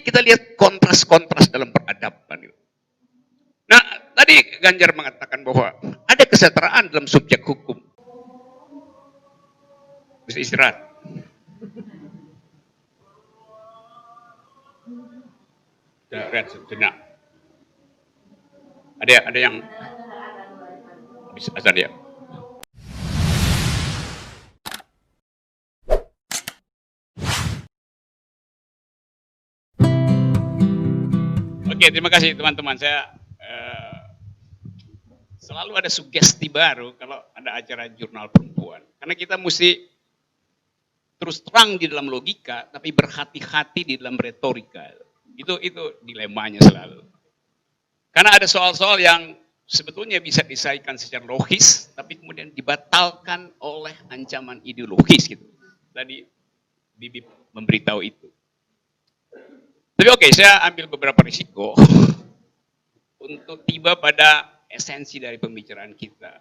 kita lihat kontras-kontras dalam peradaban. Nah, tadi Ganjar mengatakan bahwa ada kesetaraan dalam subjek hukum. Bisa istirahat. Rehat sejenak. Ada yang habis azan ya. Oke, terima kasih teman-teman. Saya selalu ada sugesti baru kalau ada acara jurnal perempuan. Karena kita mesti terus terang di dalam logika, tapi berhati-hati di dalam retorika. Itu dilemanya selalu. Karena ada soal-soal yang sebetulnya bisa diselesaikan secara logis, tapi kemudian dibatalkan oleh ancaman ideologis gitu. Tadi Bibi memberitahu itu. Tapi oke, saya ambil beberapa risiko untuk tiba pada esensi dari pembicaraan kita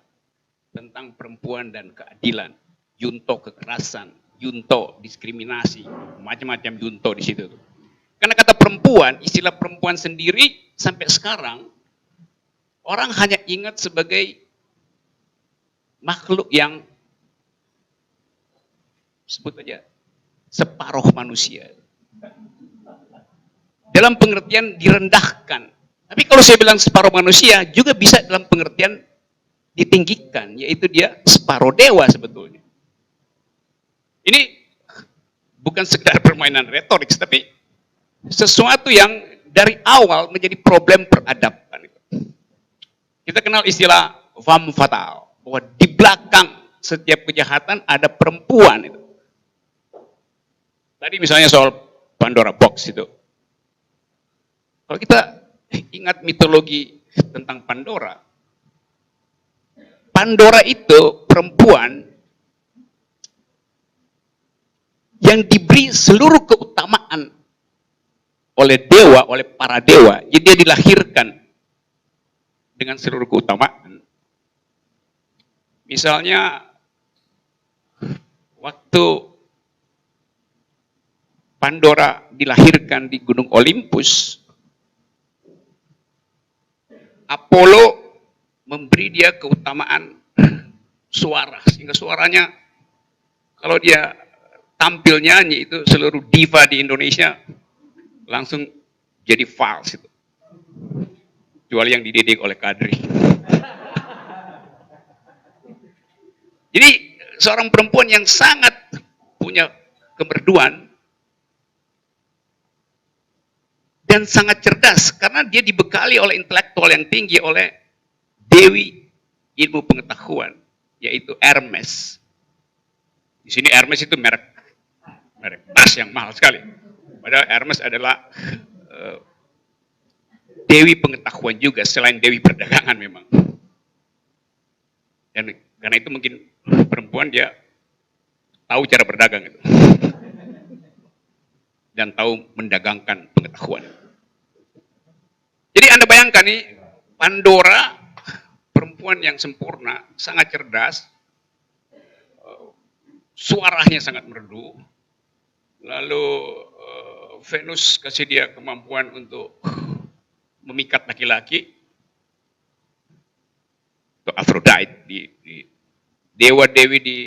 tentang perempuan dan keadilan, junto kekerasan, junto diskriminasi, macam-macam junto di situ. Karena kata perempuan, istilah perempuan sendiri sampai sekarang orang hanya ingat sebagai makhluk yang sebut aja separuh manusia. Dalam pengertian direndahkan. Tapi kalau saya bilang separuh manusia, juga bisa dalam pengertian ditinggikan, yaitu dia separuh dewa sebetulnya. Ini bukan sekedar permainan retorik, tapi sesuatu yang dari awal menjadi problem peradaban. Kita kenal istilah femme fatale, bahwa di belakang setiap kejahatan ada perempuan. Itu. Tadi misalnya soal Pandora Box itu. Kalau kita ingat mitologi tentang Pandora, Pandora itu perempuan yang diberi seluruh keutamaan oleh dewa, oleh para dewa. Jadi dia dilahirkan dengan seluruh keutamaan. Misalnya waktu Pandora dilahirkan di Gunung Olympus, Apollo memberi dia keutamaan suara, sehingga suaranya kalau dia tampil nyanyi itu seluruh diva di Indonesia langsung jadi fals itu. Kecuali yang dididik oleh Kadri. Jadi seorang perempuan yang sangat punya kemerduan dan sangat cerdas karena dia dibekali oleh intelektual yang tinggi, oleh dewi ilmu pengetahuan, yaitu Hermes. Di sini Hermes itu merek tas yang mahal sekali. Padahal Hermes adalah dewi pengetahuan juga selain dewi perdagangan memang. Dan karena itu mungkin perempuan dia tahu cara berdagang itu. Dan tahu mendagangkan pengetahuan. Jadi Anda bayangkan nih, Pandora, perempuan yang sempurna, sangat cerdas, suaranya sangat merdu, lalu Venus kasih dia kemampuan untuk memikat laki-laki, atau Aphrodite, di dewa-dewi di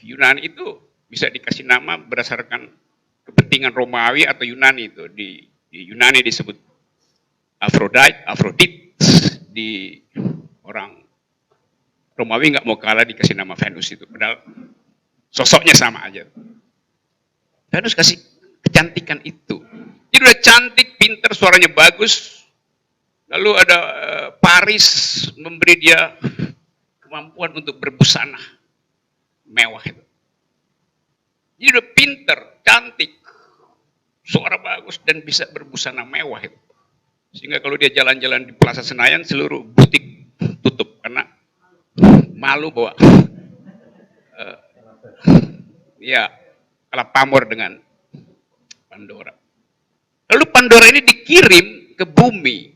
Yunani itu bisa dikasih nama berdasarkan kepentingan Romawi atau Yunani itu. Di Yunani disebut Aphrodite, di orang Romawi nggak mau kalah dikasih nama Venus itu. Padahal sosoknya sama aja. Venus kasih kecantikan itu. Jadi udah cantik, pinter, suaranya bagus. Lalu ada Paris memberi dia kemampuan untuk berbusana mewah itu. Jadi udah pinter, cantik, suara bagus dan bisa berbusana mewah itu. Sehingga kalau dia jalan-jalan di Plaza Senayan, seluruh butik tutup karena malu bahwa ya kalah pamor dengan Pandora. Lalu Pandora ini dikirim ke bumi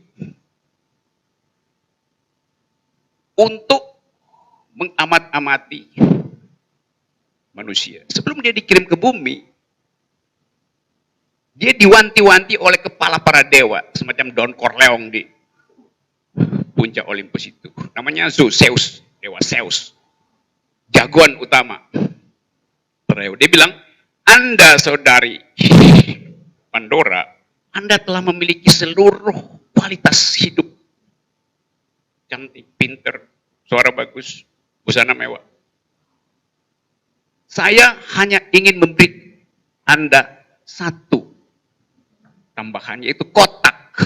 untuk mengamat-amati manusia. Sebelum dia dikirim ke bumi, Dia diwanti-wanti oleh kepala para dewa, semacam Don Corleone di puncak Olympus itu. Namanya Zeus, dewa Zeus. Jagoan utama. Dia bilang, Anda saudari Pandora, Anda telah memiliki seluruh kualitas hidup. Cantik, pinter, suara bagus, busana mewah. Saya hanya ingin memberi Anda satu tambahannya, yaitu kotak.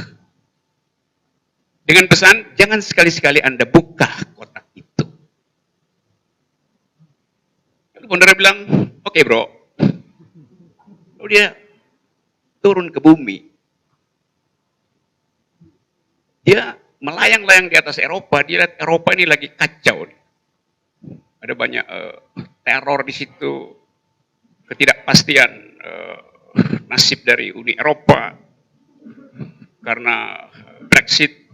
Dengan pesan, jangan sekali-sekali Anda buka kotak itu. Lalu Pandora bilang, oke bro. Lalu dia turun ke bumi. Dia melayang-layang di atas Eropa. Dia lihat Eropa ini lagi kacau. Ada banyak teror di situ, ketidakpastian nasib dari Uni Eropa karena Brexit.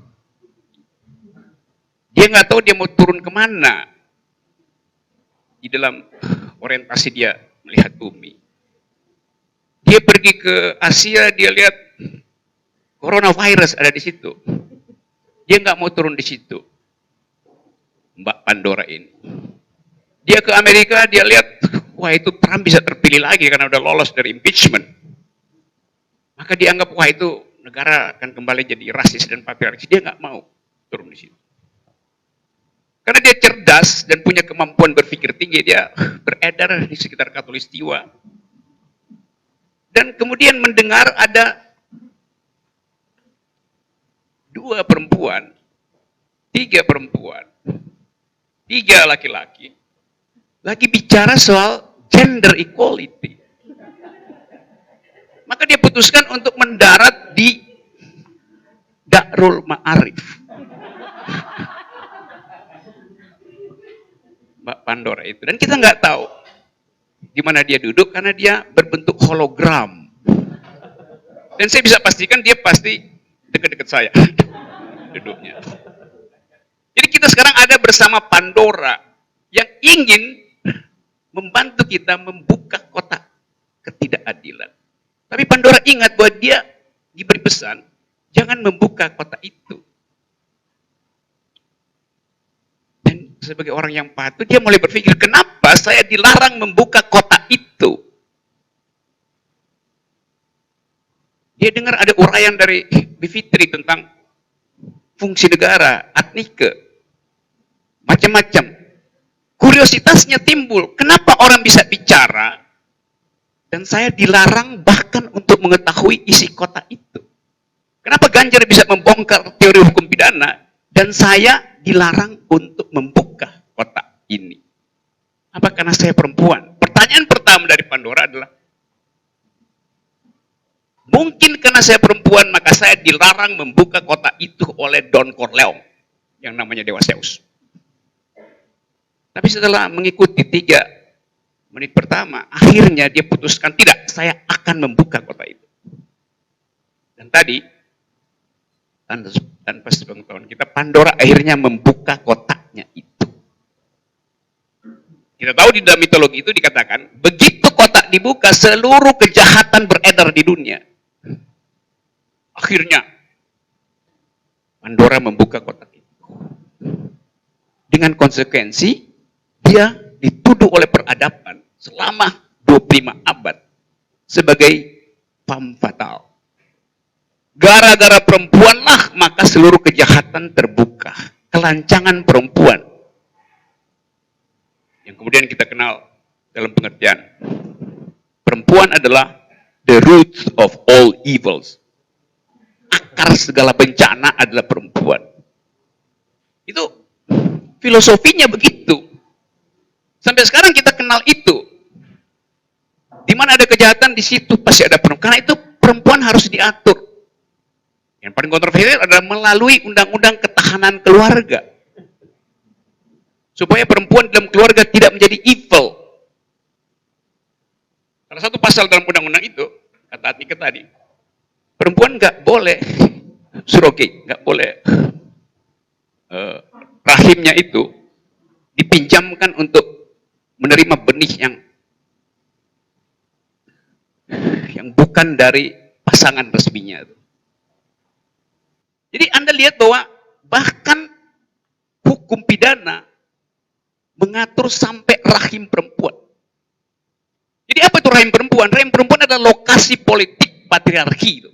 Dia nggak tahu dia mau turun kemana di dalam orientasi dia melihat bumi. Dia pergi ke Asia, dia lihat coronavirus ada di situ. Dia nggak mau turun di situ, Mbak Pandora ini. Dia ke Amerika, dia lihat, wah itu Trump bisa terpilih lagi karena udah lolos dari impeachment. Maka dianggap, wah itu negara akan kembali jadi rasis dan patriarkis. Dia nggak mau turun di situ. Karena dia cerdas dan punya kemampuan berpikir tinggi, dia beredar di sekitar Katulistiwa. Dan kemudian mendengar ada 2 perempuan, 3 perempuan, 3 laki-laki, lagi bicara soal gender equality. Maka dia putuskan untuk mendarat di Darul Ma'arif. Mbak Pandora itu. Dan kita nggak tahu di mana dia duduk karena dia berbentuk hologram. Dan saya bisa pastikan dia pasti dekat-dekat saya duduknya. Jadi kita sekarang ada bersama Pandora yang ingin membantu kita membuka kotak ketidakadilan. Tapi Pandora ingat bahwa dia diberi pesan, jangan membuka kotak itu. Dan sebagai orang yang patuh, dia mulai berpikir, kenapa saya dilarang membuka kotak itu? Dia dengar ada uraian dari Bivitri tentang fungsi negara, Adnike, macam-macam. Kuriositasnya timbul, kenapa orang bisa bicara dan saya dilarang bahkan untuk mengetahui isi kotak itu? Kenapa Ganjar bisa membongkar teori hukum pidana dan saya dilarang untuk membuka kotak ini? Apa karena saya perempuan? Pertanyaan pertama dari Pandora adalah, mungkin karena saya perempuan maka saya dilarang membuka kotak itu oleh Don Corleone yang namanya Dewa Zeus. Tapi setelah mengikuti 3 menit pertama, akhirnya dia putuskan, tidak, saya akan membuka kotak itu. Dan tadi, tanpa sepengetahuan kita, Pandora akhirnya membuka kotaknya itu. Kita tahu di dalam mitologi itu dikatakan, begitu kotak dibuka, seluruh kejahatan beredar di dunia. Akhirnya, Pandora membuka kotak itu. Dengan konsekuensi, dia dituduh oleh peradaban selama 25 abad sebagai femme fatale. Gara-gara perempuanlah maka seluruh kejahatan terbuka. Kelancangan perempuan. Yang kemudian kita kenal dalam pengertian. Perempuan adalah the root of all evils. Akar segala bencana adalah perempuan. Itu filosofinya begitu. Sampai sekarang kita kenal itu. Di mana ada kejahatan, di situ pasti ada perempuan. Karena itu perempuan harus diatur. Yang paling kontroversial adalah melalui undang-undang ketahanan keluarga. Supaya perempuan dalam keluarga tidak menjadi evil. Salah satu pasal dalam undang-undang itu, kata Adnike tadi, perempuan nggak boleh surrogate, nggak boleh rahimnya itu dipinjamkan untuk menerima benih yang bukan dari pasangan resminya. Jadi Anda lihat bahwa bahkan hukum pidana mengatur sampai rahim perempuan. Jadi apa itu rahim perempuan? Rahim perempuan adalah lokasi politik patriarki itu.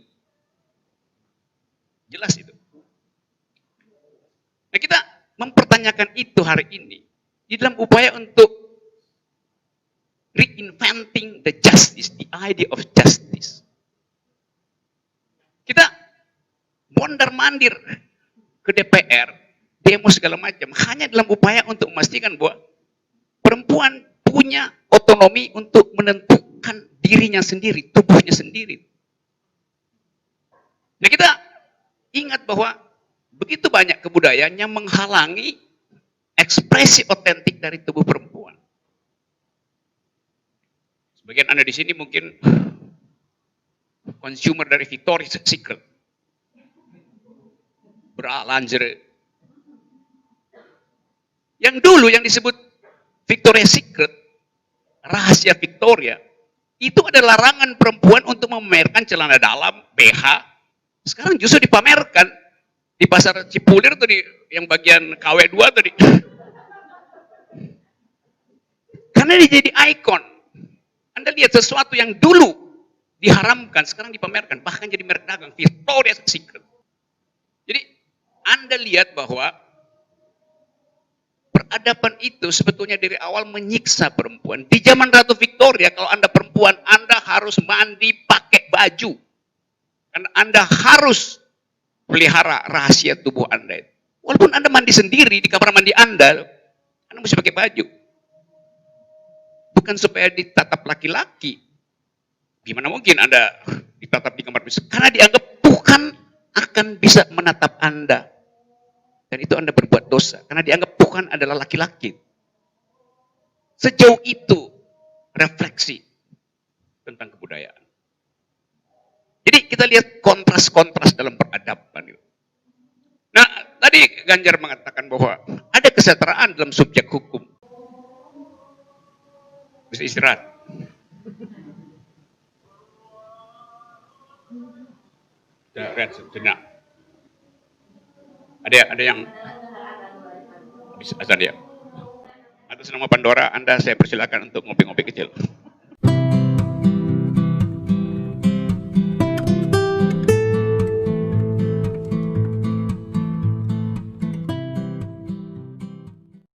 Jelas itu. Nah, kita mempertanyakan itu hari ini di dalam upaya untuk reinventing the justice, the idea of justice. Kita mondar-mandir ke DPR, demo segala macam, hanya dalam upaya untuk memastikan bahwa perempuan punya otonomi untuk menentukan dirinya sendiri, tubuhnya sendiri. Nah, kita ingat bahwa begitu banyak kebudayaan yang menghalangi ekspresi otentik dari tubuh perempuan. Sebagian Anda di sini mungkin consumer dari Victoria's Secret, bra, lingerie. Yang dulu yang disebut Victoria's Secret, rahasia Victoria, itu ada larangan perempuan untuk memamerkan celana dalam, BH. Sekarang justru dipamerkan di pasar Cipulir tuh, di yang bagian KW2 tadi. Karena dia jadi ikon. Anda lihat sesuatu yang dulu diharamkan, sekarang dipamerkan, bahkan jadi merek dagang, Victoria's Secret. Jadi Anda lihat bahwa peradaban itu sebetulnya dari awal menyiksa perempuan. Di zaman Ratu Victoria, kalau Anda perempuan, Anda harus mandi pakai baju. Karena Anda harus pelihara rahasia tubuh Anda. Walaupun Anda mandi sendiri di kamar mandi Anda mesti pakai baju. Bukan supaya ditatap laki-laki. Gimana mungkin Anda ditatap di kamar mandi? Karena dianggap Tuhan akan bisa menatap Anda. Dan itu Anda berbuat dosa. Karena dianggap Tuhan adalah laki-laki. Sejauh itu refleksi tentang kebudayaan. Jadi kita lihat kontras-kontras dalam peradaban. Nah, tadi Ganjar mengatakan bahwa ada kesetaraan dalam subjek hukum. Bisa istirahat. Sejenak. Ada yang bisa azan ya. Atas nama Pandora, Anda saya persilakan untuk ngopi-ngopi kecil.